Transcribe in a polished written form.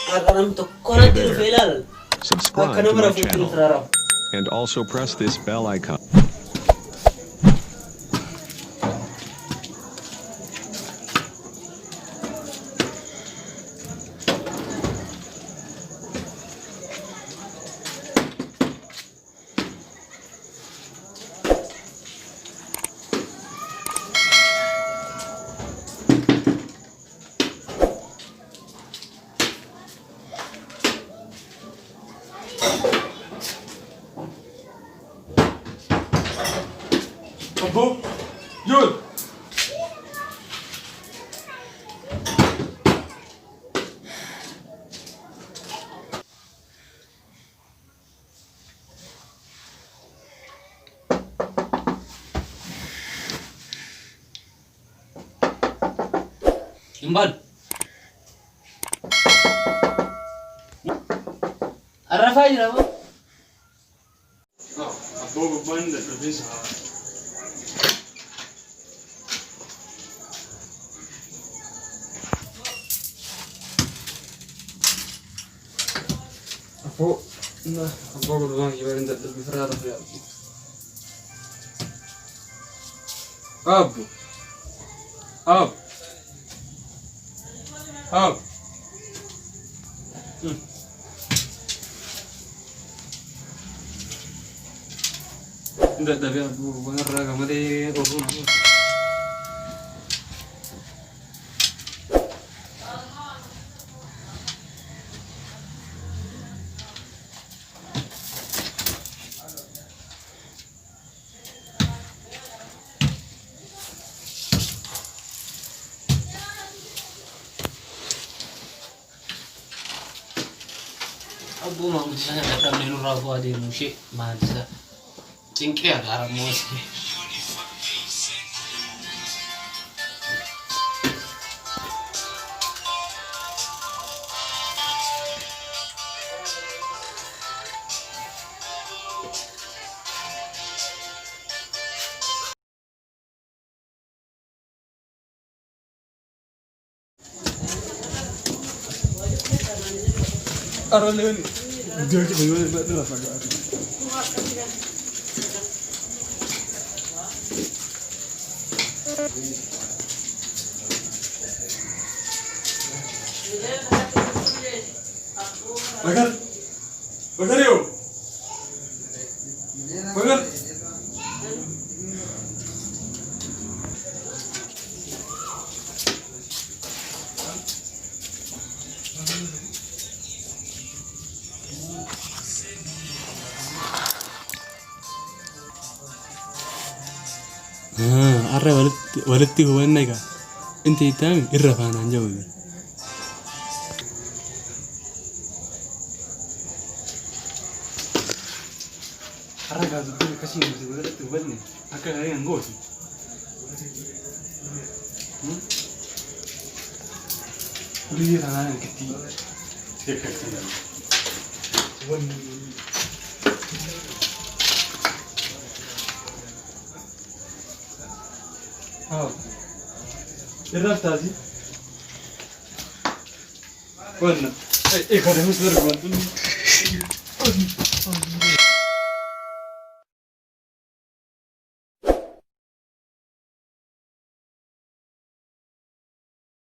Hey there. Subscribe to my channel and also press this bell icon. Abu, Yun! Imbal. Arrafa aja apa? Abu beban dan berbisa. Abu, nah, Abu beban gimana dan berbisa ya. Abu, Abu, Abu. Tidak tapi Abu benar kamu deh urun aku. Abu mau misalnya datang di luar aku ada musik masa cingkir ada musik. Aralin, dia cuma itu lah saja. Bagar, bagar yuk, bagar. arre walitti hubannaga intii taami irra faanaan jawwi Arra gaadu duri kasih mesti walitti hubanne akka gaarii angooti. Uli tangan kecil. Irraf taasi. Wanna. Kada musdar gwantu.